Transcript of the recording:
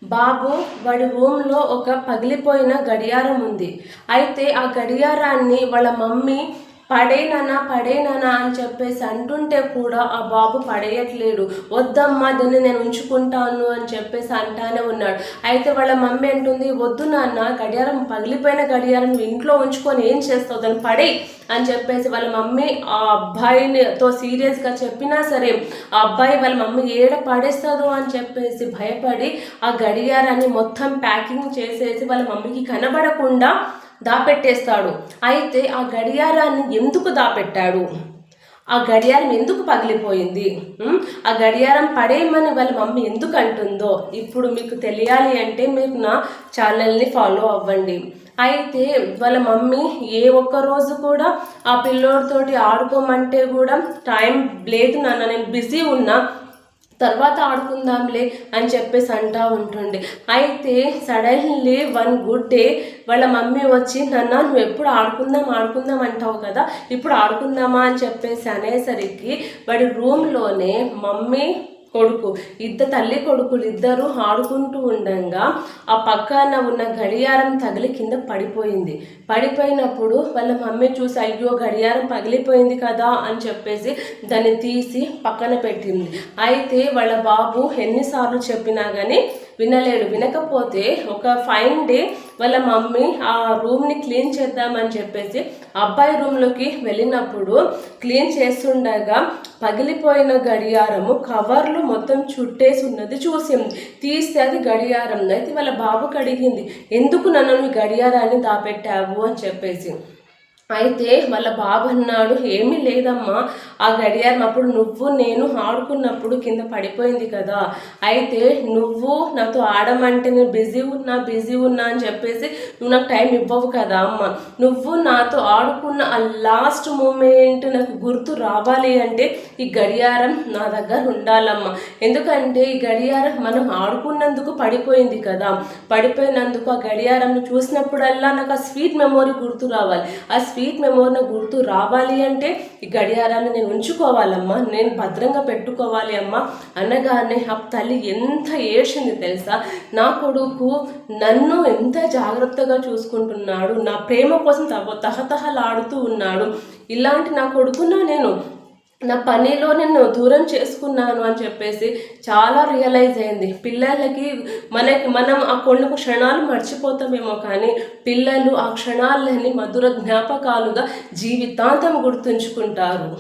బాబు వాడి రూమ్లో ఒక పగిలిపోయిన గడియారం ఉంది. అయితే ఆ గడియారాన్ని వాళ్ళ మమ్మీ పడేనానా అని చెప్పేసి అంటుంటే కూడా ఆ బాబు పడేయట్లేడు. వద్దమ్మా దీన్ని నేను ఉంచుకుంటాను అని చెప్పేసి అంటానే ఉన్నాడు. అయితే వాళ్ళ మమ్మీ అంటుంది, వద్దు నాన్న, గడియారం పగిలిపోయిన గడియారం ఇంట్లో ఉంచుకొని ఏం చేస్తావు, దాన్ని పడే అని చెప్పేసి వాళ్ళ మమ్మీ ఆ అబ్బాయితో సీరియస్గా చెప్పినా సరే ఆ అబ్బాయి వాళ్ళ మమ్మీ ఏడ పడేస్తుందో అని చెప్పేసి భయపడి ఆ గడియారాన్ని మొత్తం ప్యాకింగ్ చేసేసి వాళ్ళ మమ్మీకి కనబడకుండా దాపెట్టేస్తాడు. అయితే ఆ గడియారాన్ని ఎందుకు దాపెట్టాడు, ఆ గడియారం ఎందుకు పగిలిపోయింది, ఆ గడియారం పడేయమని వాళ్ళ మమ్మీ ఎందుకు అంటుందో ఇప్పుడు మీకు తెలియాలి అంటే మీరు నా ఛానల్ని ఫాలో అవ్వండి. అయితే వాళ్ళ మమ్మీ ఏ ఒక్క రోజు కూడా ఆ పిల్లోడితోటి ఆడుకోమంటే కూడా టైం లేదు నాన్న, నేను బిజీ ఉన్నా, తర్వాత ఆడుకుందాంలే అని చెప్పేసి అంటూ ఉంటుండే. అయితే సడన్లీ వన్ గుడ్ డే వాళ్ళ మమ్మీ వచ్చి, నాన్న నువ్వు ఎప్పుడు ఆడుకుందాం అంటావు కదా, ఇప్పుడు ఆడుకుందామా అని చెప్పేసి అనేసరికి వాడి రూమ్లోనే మమ్మీ కొడుకు తల్లి కొడుకులు ఇద్దరు ఆడుకుంటూ ఉండగా ఆ పక్కన ఉన్న గడియారం తగిలి కింద పడిపోయింది. పడిపోయినప్పుడు వాళ్ళ మమ్మీ చూసి, అయ్యో గడియారం పగిలిపోయింది కదా అని చెప్పేసి దాన్ని తీసి పక్కన పెట్టింది. అయితే వాళ్ళ బాబు ఎన్నిసార్లు చెప్పినా కానీ వినలేడు. వినకపోతే ఒక ఫైన్ డే వాళ్ళ మమ్మీ ఆ రూమ్ని క్లీన్ చేద్దామని చెప్పేసి అబ్బాయి రూమ్లోకి వెళ్ళినప్పుడు క్లీన్ చేస్తుండగా పగిలిపోయిన గడియారము కవర్లు మొత్తం చుట్టేసి ఉన్నది చూసింది. తీస్తే అది గడియారం. అయితే వాళ్ళ బాబుకి అడిగింది, ఎందుకు నన్ను గడియారాన్ని దాపెట్టావు అని చెప్పేసి. అయితే వాళ్ళ బాబు అన్నాడు, ఏమీ లేదమ్మా, ఆ గడియారం అప్పుడు నువ్వు నేను ఆడుకున్నప్పుడు కింద పడిపోయింది కదా, అయితే నువ్వు నాతో ఆడమంటే నేను బిజీ ఉన్నా అని చెప్పేసి నువ్వు నాకు టైం ఇవ్వవు కదా అమ్మ, నువ్వు నాతో ఆడుకున్న ఆ లాస్ట్ మూమెంట్ నాకు గుర్తు రావాలి అంటే ఈ గడియారం నా దగ్గర ఉండాలమ్మా, ఎందుకంటే ఈ గడియారం మనం ఆడుకున్నందుకు పడిపోయింది కదా, పడిపోయినందుకు ఆ గడియారం చూసినప్పుడల్లా నాకు ఆ స్వీట్ మెమొరీ గుర్తు రావాలి, ఆ స్వీట్ మెమొరీ గుర్తు రావాలి అంటే ఈ గడియారాన్ని నేను ఉంచుకోవాలమ్మా, నేను భద్రంగా పెట్టుకోవాలి అమ్మా అనగానే ఆ తల్లి ఎంత ఏడ్చింది తెలుసా. నా కొడుకు నన్ను ఎంత జాగ్రత్తగా చూసుకుంటున్నాడు, నా ప్రేమ కోసం తహతహలాడుతూ ఉన్నాడు, ఇలాంటి నా కొడుకును నేను నా పనిలో నేను దూరం చేసుకున్నాను అని చెప్పేసి చాలా రియలైజ్ అయింది. పిల్లలకి మనం ఆ కొన్ని క్షణాలు మర్చిపోతామేమో, కానీ పిల్లలు ఆ క్షణాలని మధుర జ్ఞాపకాలుగా జీవితాంతం గుర్తుంచుకుంటారు.